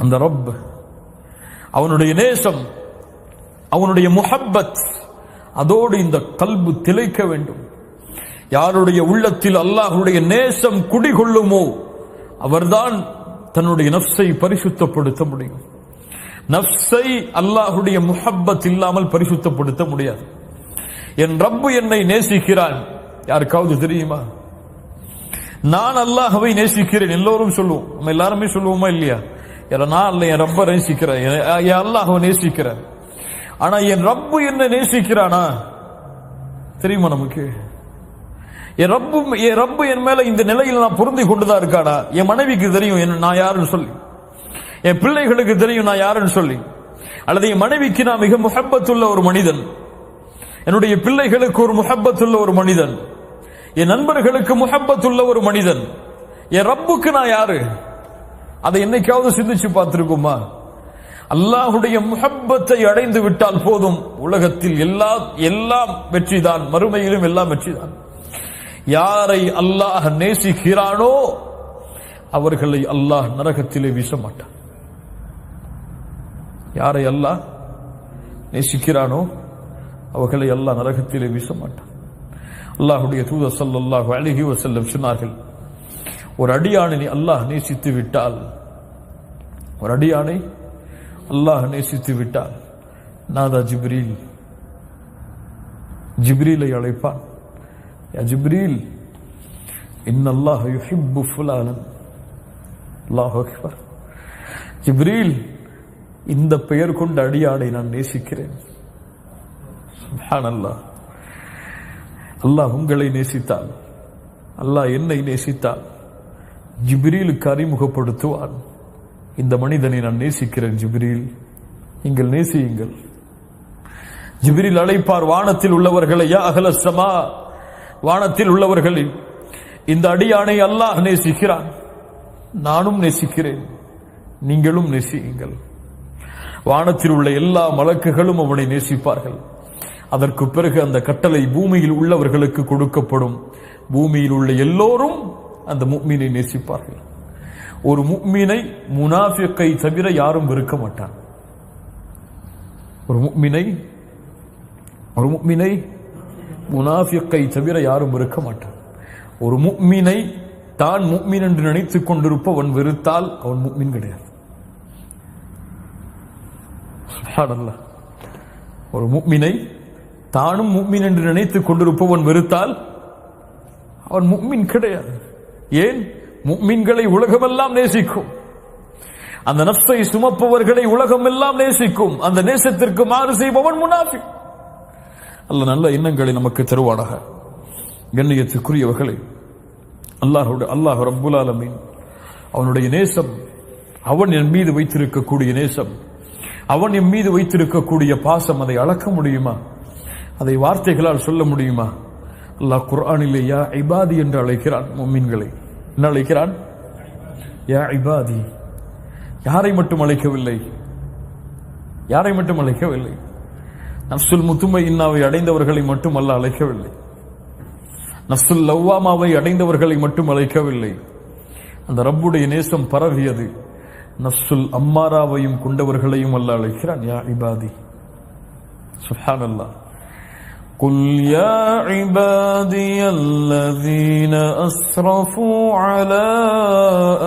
அந்த ரப், அவனுடைய நேசம், அவனுடைய முஹப்பத், அதோடு இந்த கல்பு திளைக்க வேண்டும். யாருடைய உள்ளத்தில் அல்லாஹ்வுடைய நேசம் குடிகொள்ளுமோ அவர்தான் தன்னுடைய நஃப்ஸை பரிசுத்தப்படுத்த முடியும். நஃப்ஸை அல்லாஹ்வுடைய முஹப்பத் இல்லாமல் பரிசுத்தப்படுத்த முடியாது. என் ரப்பு என்னை நேசிக்கிறான், யாருக்காவது தெரியுமா? நான் அல்லாஹ்வை நேசிக்கிறேன் எல்லோரும் சொல்லுவோம், நம்ம எல்லாருமே சொல்லுவோமா இல்லையா? நான் அல்ல, என் ரப்ப நேசிக்கிறேன், என் அல்லாஹ்வை நேசிக்கிறேன். ஆனா என் ரப்பு என்ன நேசிக்கிறானா தெரியுமா நமக்கு? என் ரப்பு என் மேல இந்த நிலையில் நான் பொருந்தி கொண்டுதான் இருக்கானா? என் மனைவிக்கு தெரியும் நான் யாருன்னு சொல்லி, என் பிள்ளைகளுக்கு தெரியும் நான் யாருன்னு சொல்லி. அல்லது என் மனைவிக்கு நான் மிக முஹப்பத்துள்ள ஒரு மனிதன், என்னுடைய பிள்ளைகளுக்கு ஒரு முஹப்பத்துள்ள ஒரு மனிதன், என் நண்பர்களுக்கு முஹப்பத்துள்ள ஒரு மனிதன். என் ரப்புக்கு நான் யாரு? அதை என்னைக்காவது சிந்திச்சு பார்த்திருக்குமா? அல்லாஹ்வுடைய முஹப்பத்தை அடைந்து விட்டால் போதும், உலகத்தில் எல்லாம் வெற்றிதான், மறுமையிலும் எல்லாம் வெற்றிதான். யாரை அல்லாஹ் நேசிக்கிறானோ அவர்களை அல்லாஹ் நரகத்திலே வீச மாட்டான். யாரை அல்லாஹ் நேசிக்கிறானோ அவர்களை அல்லாஹ் நரகத்திலே வீச மாட்டான். அல்லாஹ்வுடைய தூதர் ஸல்லல்லாஹு அலைஹி வஸல்லம் சொன்னார்கள், ஒரு அடியானை அல்லாஹ் நேசித்து விட்டால், ஒரு அடியானை அல்லாஹ் நேசித்து விட்டால் நாதா ஜிப்ரீல், ஜிப்ரீலை அழைப்பான். யா ஜிப்ரீல், இன்னல்லாஹ யுஹிப்பு ஃபுலானன். அல்லாஹு அக்பர். ஜிப்ரீல், இந்த பெயர் கொண்ட அடியானை நான் நேசிக்கிறேன். சுப்ஹானல்லாஹ். அல்லாஹ் உங்களை நேசித்தால், அல்லாஹ் என்னை நேசித்தால் ஜிப்ரீலுக்கு அறிமுகப்படுத்துவான், இந்த மனிதனை நான் நேசிக்கிறேன் ஜிப்ரீல், நீங்கள் நேசியுங்கள். ஜிப்ரீல் அழைப்பார் வானத்தில் உள்ளவர்களை, யா அஹ்லஸ் ஸமா, வானத்தில் உள்ளவர்களை, இந்த அடியானை அல்லாஹ் நேசிக்கிறான், நானும் நேசிக்கிறேன், நீங்களும் நேசியுங்கள். வானத்தில் உள்ள எல்லா மலக்குகளும் அவனை நேசிப்பார்கள். அதற்கு பிறகு அந்த கட்டளை பூமியில் உள்ளவர்களுக்கு கொடுக்கப்படும். பூமியில் உள்ள எல்லோரும் அந்த முஃமினை நேசிப்பார்கள். ஒரு முஃமினை முனாஃபிக்கை தவிர யாரும் வெறுக்க மாட்டான். ஒரு முஃமினை முனாஃபிக்கை தவிர யாரும் வெறுக்க மாட்டான். ஒரு முஃமினை தான் முஃமின் என்று நினைத்துக் கொண்டிருப்பவன் வெறுத்தால் அவன் முஃமின் கிடையாது. சுப்ஹானல்லாஹ். ஒரு முஃமினை தானும் முஃமின் என்று நினைத்துக் கொண்டிருப்பவன் வெறுத்தால் அவன் முஃமின் கிடையாது. ஏன்? முஃமின்களை உலகமெல்லாம் நேசிக்கும், அந்த நஃப்ஸை சுமப்பவர்களை உலகமெல்லாம் நேசிக்கும். அந்த நேசத்திற்கு மாறு செய்பவன் முனாஃபிக். அல்லாஹ் நல்ல எண்ணங்களை நமக்கு தருவானாக. கண்ணியத்துக்குரியவர்களே, அல்லாஹ் ரப்புல் ஆலமீன் அவனுடைய நேசம், அவன் என் மீது வைத்திருக்கக்கூடிய நேசம், அவன் என் மீது வைத்திருக்கக்கூடிய பாசம், அதை அளக்க முடியுமா? அதை வார்த்தைகளால் சொல்ல முடியுமா? அல்லாஹ் குர்ஆனிலே யா இபாதி என்று அழைக்கிறான். முஃமின்களை என்ன அழைக்கிறான்? யா இபாதி. யாரை மட்டும் அழைக்கவில்லை, யாரை மட்டும் அழைக்கவில்லை, நஃப்ஸுல் முத்மஇன்னாவை அடைந்தவர்களை மட்டும் அல்லாஹ் அழைக்கவில்லை, நஃப்ஸுல் லவ்வாமாவை அடைந்தவர்களை மட்டும் அழைக்கவில்லை. அந்த ரப்புடைய நேசம் பரவியது நஃப்ஸுல் அம்மாராவையும் கொண்டவர்களையும் அல்லாஹ் அழைக்கிறான். யா இபாதி. சுப்ஹானல்லாஹ். குல் யா இபாதியல்லதீன அஸ்ரஃபூ அலா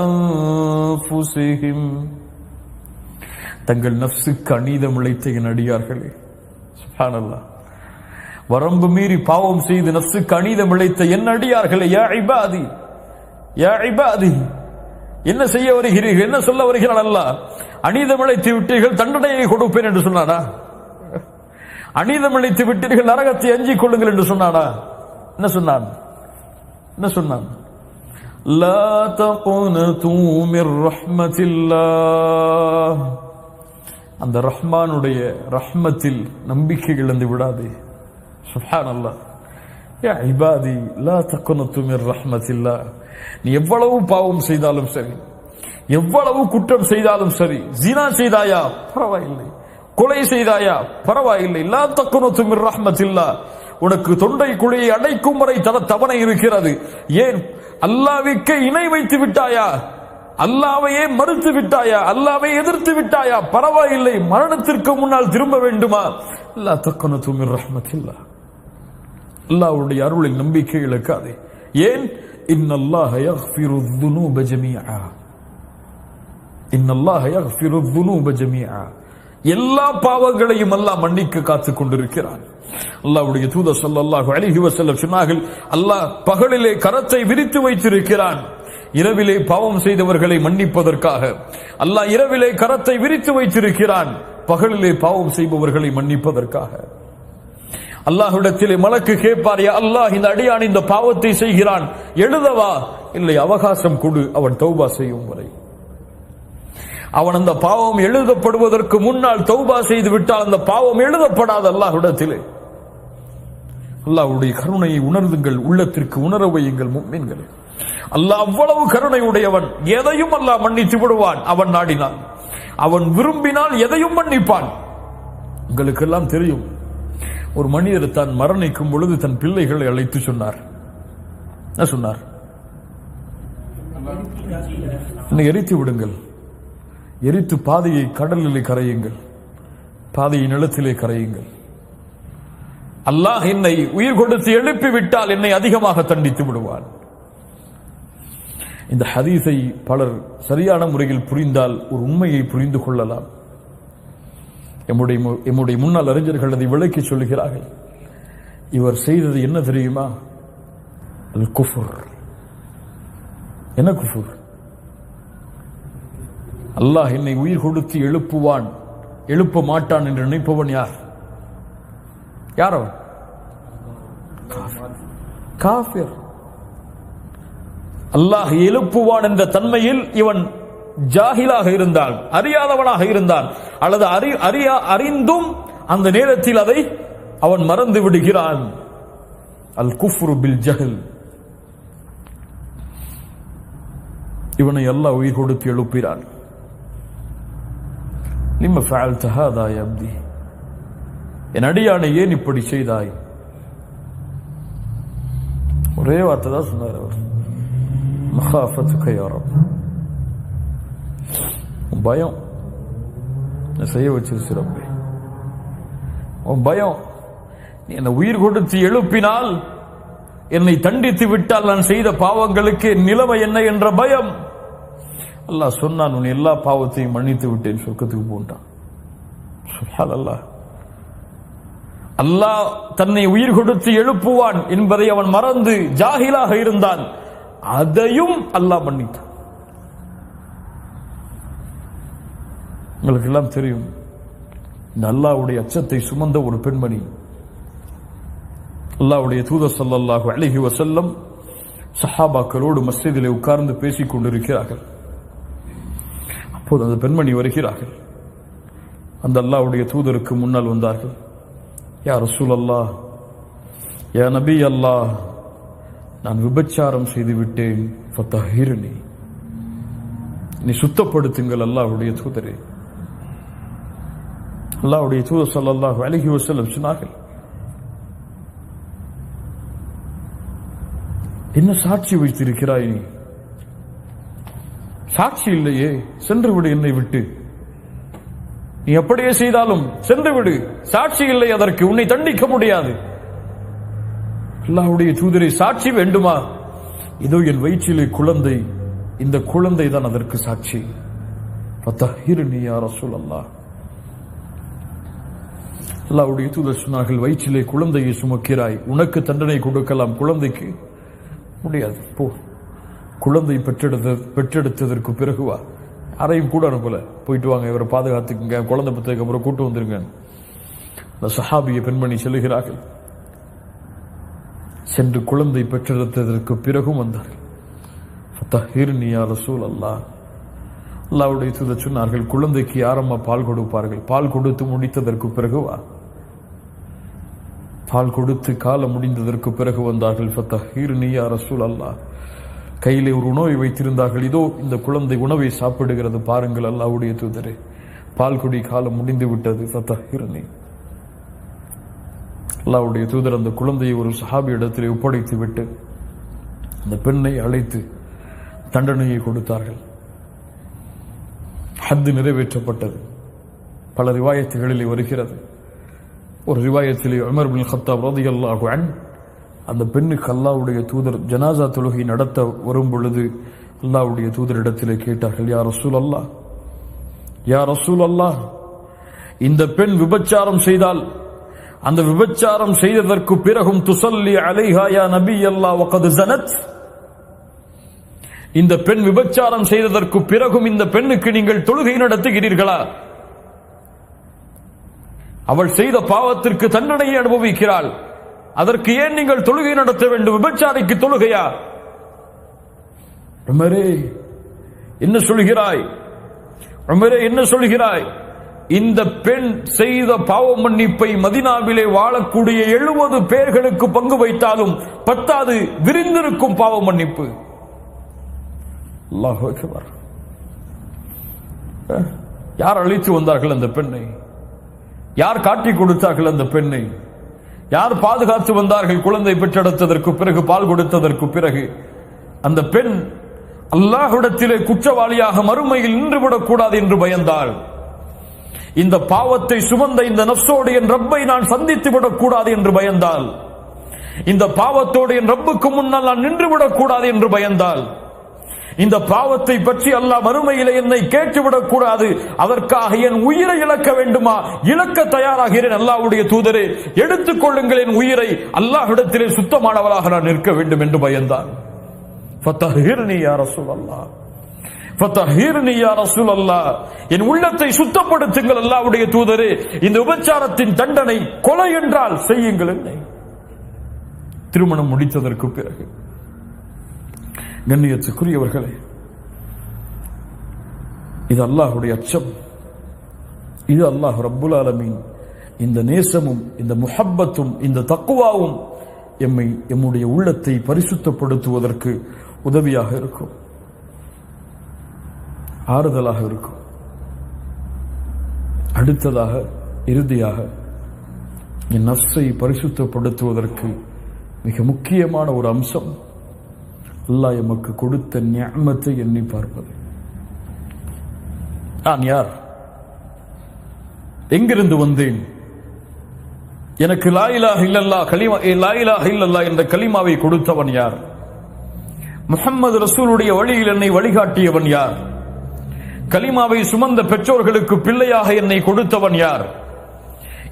அன்ஃபுஸிஹிம். தங்கள் நஃப்ஸுக்கு அநீதம் இழைத்த என் அடியார்களே. சுப்ஹானல்லாஹ். வரம்பு மீறி பாவம் செய்து நஃப்ஸுக்கு அநீதம் இழைத்த என் அடியார்களே. யா இபாதி, யா இபாதி. என்ன செய்ய வருகிறீர்கள்? என்ன சொல்ல வருகிறான் அல்லாஹ்? அநீதம் இழைத்து விட்டீர்கள், தண்டனையை கொடுப்பேன் என்று சொன்னானா? அநீதம் இழைத்து விட்டீர்கள், நரகத்தை அஞ்சிக் கொள்ளுங்கள் என்று சொன்னானா? என்ன சொன்னான்? என்ன சொன்னான்? லா தக்னது மிர் ரஹ்மத்தில்லாஹ். அந்த ரஹ்மானுடைய ரஹ்மத்தில் நம்பிக்கை இழந்து விடாதே. சுப்ஹானல்லாஹ். யா இபாதி லா தக்னது மிர் ரஹ்மத்தில்லாஹ். நீ எவ்வளவு பாவம் செய்தாலும் சரி, எவ்வளவு குற்றம் செய்தாலும் சரி, ஜினா செய்தாயா பரவாயில்லை, கொலை செய்தாயா பரவாயில்லை, லா தக்னது மிர் ரஹ்மத்தில்லாஹ். உனக்கு தொண்டை குழியை அடைக்கும் வரை தவணை இருக்கிறது. ஏன்? அல்லாஹ்வுக்கு இணை வைத்து விட்டாயா? அல்லாஹ்வையே மறுத்து விட்டாயா, அல்லாஹ்வை எதிர்த்து விட்டாயா, பரவாயில்லை, மரணத்திற்கு முன்னால் திரும்ப வேண்டுமா? லா தக்னது மின் ரஹ்மத்தில்லாஹ், அல்லாஹ்வுடைய அருளில் நம்பிக்கை இழக்காதே. ஏன்? இன்னல்லாஹ யக்ஃபிரு ذுனூப ஜமீஆ, இன்னல்லாஹ யக்ஃபிரு ذுனூப ஜமீஆ, எல்லா பாவங்களையும் அல்லாஹ் மன்னிக்க காத்துக் கொண்டிருக்கிறான். அல்லாஹ்வுடைய தூதர் ஸல்லல்லாஹு அலைஹி வஸல்லம் சொன்னார்கள், அல்லாஹ் பகலிலே கரத்தை விரித்து வைத்திருக்கிறான், இரவிலே பாவம் செய்தவர்களை மன்னிப்பதற்காக. அல்லாஹ் இரவிலே கரத்தை விரித்து வைத்திருக்கிறான், பகலிலே பாவம் செய்பவர்களை மன்னிப்பதற்காக. அல்லாஹ்விடத்திலே மலக்கு கேட்பார், யா அல்லாஹ், இந்த அடியான் இந்த பாவத்தை செய்கிறான், எழுதவா? இல்லை, அவகாசம் கொடு, அவன் தௌபா செய்யும் வரை. அவன் அந்த பாவம் எழுதப்படுவதற்கு முன்னால் தௌபா செய்து விட்டால் அந்த பாவம் எழுதப்படாது அல்லாஹ்விடத்திலே. அல்லாஹ்வுடைய கருணையை உணர்ந்துங்கள், உள்ளத்திற்கு உணர வையுங்கள் முஃமின்களே. அல்லாஹ் அவ்வளவு கருணை உடையவன், எதையும் அல்லாஹ் மன்னித்து விடுவான் அவன் நாடினால். அவன் விரும்பினால் எதையும் மன்னிப்பான். உங்களுக்கெல்லாம் தெரியும், ஒரு மனிதர் தான் மரணிக்கும் பொழுது தன் பிள்ளைகளை அழைத்து சொன்னார். என்ன சொன்னார்? என்னை எரித்து விடுங்கள், எரித்து பாதையை கடலிலே கரையுங்கள், பாதையை நிலத்திலே கரையுங்கள். அல்லாஹ் என்னை உயிர் கொடுத்து எழுப்பி விட்டால் என்னை அதிகமாக தண்டித்து விடுவான். இந்த ஹதீஸை பலர் சரியான முறையில் புரிந்தால் ஒரு உண்மையை புரிந்து கொள்ளலாம். எம்முடைய முன்னாள் அறிஞர்கள் அதை விளக்கி சொல்லுகிறார்கள். இவர் செய்தது என்ன தெரியுமா? அல் குஃபுர். என்ன குஃபுர்? அல்லாஹ் என்னை உயிர் கொடுத்து எழுப்புவான், எழுப்ப மாட்டான் என்று நினைப்பவன் யார்? யார் அவன்? காஃபிர். அல்லாஹ் எழுப்புவான் என்ற தன்மையில் இவன் ஜாஹிலாக இருந்தால், அறியாதவனாக இருந்தான், அல்லது அறிந்தும் அந்த நேரத்தில் அதை அவன் மறந்து விடுகிறான். அல் குஃப்ரு பில் ஜஹல். இவனை அல்லாஹ் உயிர் கொடுத்து எழுப்பினான். லிம்ம ஃபஅல்த ஹாதா யா அப்தி, என் அடியானை ஏன் இப்படி செய்தாய்? ஒரே வார்த்தை தான் சொன்னார் அவர், மகாஃபத்துக யா ரப். பயம் செய்ய வச்சிருச்சு ரப்பே, உன் பயம். நீ என்னை உயிர் கொடுத்து எழுப்பினால், என்னை தண்டித்து விட்டால் நான் செய்த பாவங்களுக்கு நிலைமை என்ன என்ற பயம். அல்லாஹ் சொன்னான், உன் எல்லா பாவத்தையும் மன்னித்து விட்டேன், சொர்க்கத்துக்கு போன்றான். சுப்ஹானல்லாஹ். அல்லாஹ் தன்னை உயிர் கொடுத்து எழுப்புவான் என்பதை அவன் மறந்து ஜாஹிலாக இருந்தான், அதையும் அல்லாஹ் மன்னித்தான். உங்களுக்கு எல்லாம் தெரியும், இந்த அல்லாஹ்வுடைய அச்சத்தை சுமந்த ஒரு பெண்மணி, அல்லாஹ்வுடைய தூதர் ஸல்லல்லாஹு அலைஹி வஸல்லம் சஹாபாக்களோடு மஸ்ஜிதிலே உட்கார்ந்து பேசிக் கொண்டிருக்கிறார்கள். அப்போது அந்த பெண்மணி வருகிறார்கள். அந்த அல்லாஹ்வுடைய தூதருக்கு முன்னால் வந்தார்கள். யா ரசூலல்லாஹ், யா நபி அல்லாஹ், நான் விபச்சாரம் செய்து விட்டேன், ஃபதஹிர்னி, நீ சுத்தப்படுத்துங்கள் அல்லாஹ்வுடைய தூதரே. அல்லாஹ்வுடைய தூதர் ஸல்லல்லாஹு அலைஹி வஸல்லம் சொன்னார்கள், என்ன சாட்சி வைத்திருக்கிறாய் நீ? சாட்சி இல்லையே, சென்று விடு என்னை விட்டு. நீ அப்படியே செய்தாலும் சென்று விடு, சாட்சி இல்லை அதற்கு, உன்னை தண்டிக்க முடியாது. அல்லாஹ்வுடைய தூதரை, சாட்சி வேண்டுமா? இதோ என் வயிற்றிலே குழந்தை, இந்த குழந்தை தான் அதற்கு சாட்சி. ஃபதஹிர்னி யா ரசூலல்லாஹ். அல்லாஹ்வுடைய தூதர் சொன்னார்கள், வயிற்றிலே குழந்தையை சுமக்கிறாய், உனக்கு தண்டனை கொடுக்கலாம், குழந்தைக்கு முடியாது, போ. குழந்தை பெற்றெடுத்ததற்கு பிறகு வா. யாரையும் கூட அனுப்பல, போயிட்டு வாங்க, இவரை பாதுகாத்துக்குங்க, குழந்தை பெற்றதுக்கு அப்புறம் கூட்டு வந்துருங்க. அந்த சஹாபிய பெண்மணி செல்லுகிறார்கள். சென்று குழந்தை பெற்றெடுத்ததற்கு பிறகும் வந்தார்கள். ஃபதஹிர்னி யா ரசூலல்லாஹ். அல்லாஹ்வுடைய தூதர் சொன்னார்கள், குழந்தைக்கு யாரம்மா பால் கொடுப்பார்கள்? பால் கொடுத்து முடித்ததற்கு பிறகு வா. பால் கொடுத்து காலம் முடிந்ததற்கு பிறகு வந்தார்கள். ஃபதஹிர்னி யா ரசூலல்லாஹ். கையிலே ஒரு உணவை வைத்திருந்தார்கள். இதோ இந்த குழந்தை உணவை சாப்பிடுகிறது, பாருங்கள் அல்லாஹ்வுடைய தூதரே, பால் குடி காலம் முடிந்து விட்டது, ஃபதஹிர்னி. அல்லாஹ்வுடைய தூதர் அந்த குழந்தையை ஒரு சஹாபி இடத்திலே ஒப்படைத்து விட்டு அந்த பெண்ணை அழைத்து தண்டனையை கொடுத்தார்கள். ஹத்து நிறைவேற்றப்பட்டது. பல ரிவாயத்துகளிலே வருகிறது. ஒரு ரிவாயத்திலே உமர் பின் கத்தாப் ரலியல்லாஹு அன்ஹு அந்த பெண்ணுக்கு அல்லாஹ்வுடைய தூதர் ஜனாசா தொழுகை நடத்த வரும் பொழுது அல்லாஹ்வுடைய தூதரிடத்திலே கேட்டார்கள், யா ரசூலல்லாஹ், யா ரசூலல்லாஹ், இந்த பெண் விபச்சாரம் செய்தால் அந்த விபச்சாரம் செய்ததற்கு பிறகும் துஸல்லி அலைஹா யா நபி அல்லாஹ் வகத் ஸனத், இந்த பெண் விபச்சாரம் செய்ததற்கு பிறகும் இந்த பெண்ணுக்கு நீங்கள் தொழுகை நடத்துகிறீர்களா? அவள் செய்த பாவத்திற்கு தண்டனையை அனுபவிக்கிறாள், அதற்கு ஏன் நீங்கள் தொழுகை நடத்த வேண்டும்? விபச்சாரிக்கு தொழுகையா? உமரே என்ன சொல்கிறாய்? உமரே என்ன சொல்கிறாய்? இந்த பெண் செய்த பாவ மன்னிப்பை மதீனாவிலே வாழக்கூடிய 70 பேர்களுக்கு பங்கு வைத்தாலும் பத்தாது விரிந்திருக்கும் பாவ மன்னிப்பு. அல்லாஹ் அக்பர். யார் அழைத்து வந்தார்கள் அந்த பெண்ணை? யார் காட்டி கொடுத்தார்கள் அந்த பெண்ணை? யார் பாதுகாத்து வந்தார்கள்? குழந்தை பெற்றெடுத்ததற்கு பிறகு, பால் கொடுத்ததற்கு பிறகு அந்த பெண் அல்லாஹ்விடத்திலே குற்றவாளியாக மறுமையில் நின்றுவிடக் கூடாது என்று பயந்தாள். இந்த பாவத்தை சுமந்த இந்த நஃப்ஸோடு என் ரப்பை நான் சந்தித்து விடக் கூடாது என்று பயந்தாள். இந்த பாவத்தோடு என் ரப்புக்கு முன்னால் நான் நின்றுவிடக் கூடாது என்று பயந்தாள். இந்த பாவத்தை பற்றி அல்லாஹ் மறுமையிலே என்னை கேட்டுவிடக் கூடாது, அதற்காக என் உயிரை இழக்க வேண்டுமா? இழக்க தயாராகிறேன். அல்லாஹ்வுடைய தூதரே, எடுத்துக் கொள்ளுங்கள் என் உயிரை, அல்லாஹ்விடத்திலே சுத்தமானவராக நான் நிற்க வேண்டும் என்று பயந்தான். ஃபதஹிர்னி யா ரசூலல்லாஹ், ஃபதஹிர்னி யா ரசூலல்லாஹ், என் உள்ளத்தை சுத்தப்படுத்துங்கள் அல்லாஹ்வுடைய தூதரே. இந்த விபச்சாரத்தின் தண்டனை கொலை என்றால் செய்யுங்கள் என்னை. திருமணம் முடித்ததற்கு பிறகு கண்ணியத்துக்குரியவர்களே, இது அல்லாஹ்வுடைய அச்சம், இது அல்லாஹ் ரப்புல் ஆலமீன் இந்த நேசமும் இந்த முஹப்பத்தும் இந்த தக்வாவும் எம்முடைய உள்ளத்தை பரிசுத்தப்படுத்துவதற்கு உதவியாக இருக்கும், ஆறுதலாக இருக்கும். அடுத்ததாக இறுதியாக என் நஃப்ஸை பரிசுத்தப்படுத்துவதற்கு மிக முக்கியமான ஒரு அம்சம் அல்லாஹ் எமக்கு கொடுத்த நிஅமத்தை எண்ணி பார்ப்பது. நான் யார்? எங்கிருந்து வந்தேன்? எனக்கு லா இலாஹ இல்லல்லாஹ் கலிமா, லா இலாஹ இல்லல்லாஹ் என்ற கலிமாவை கொடுத்தவன் யார்? முஹம்மது ரசூலுடைய வழியில் என்னை வழிகாட்டியவன் யார்? கலிமாவை சுமந்த பெற்றோர்களுக்கு பிள்ளையாக என்னை கொடுத்தவன் யார்?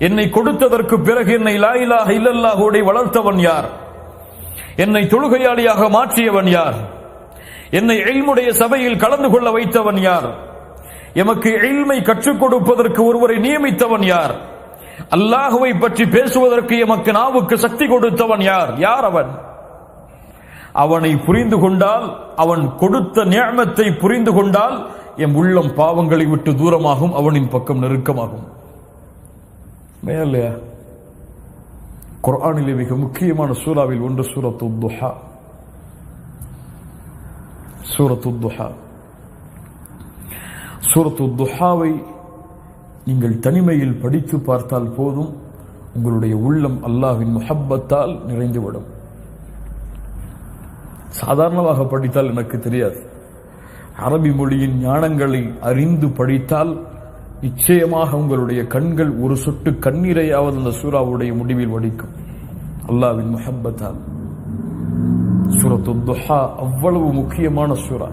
என்னை கொடுத்ததற்கு பிறகு என்னை லா இலாஹ இல்லல்லாஹோடு வளர்த்தவன் யார்? என்னை தொழுகையாளியாக மாற்றியவன் யார்? என்னை இல்முடைய சபையில் கலந்து கொள்ள வைத்தவன் யார்? எமக்கு இல்மை கற்றுக் கொடுப்பதற்கு ஒருவரை நியமித்தவன் யார்? அல்லாஹுவை பற்றி பேசுவதற்கு எமக்கு நாவுக்கு சக்தி கொடுத்தவன் யார்? யார் அவன்? அவனை புரிந்து கொண்டால், அவன் கொடுத்த நிஅமத்தை புரிந்து கொண்டால் எம் உள்ளம் பாவங்களை விட்டு தூரமாகும், அவனின் பக்கம் நெருக்கமாகும். மேலையா குர்ஆனிலே மிக முக்கியமான சூராவில் ஒன்று சூரத்துத் துஹா. சூரத்துத் துஹா, சூரத்துத் துஹாவை நீங்கள் தனிமையில் படித்து பார்த்தால் போதும், உங்களுடைய உள்ளம் அல்லாஹ்வின் முஹப்பத்தால் நிறைந்துவிடும். சாதாரணமாக படித்தால் எனக்கு தெரியாது, அரபி மொழியின் ஞானங்களை அறிந்து படித்தால் நிச்சயமாக உங்களுடைய கண்கள் ஒரு சொட்டு கண்ணீரையாவது அந்த சூராவுடைய முடிவில் வடிக்கும், அல்லாஹ்வின் முஹப்பத்தால். சூரத்துத் துஹா அவ்வளவு முக்கியமான சூரா.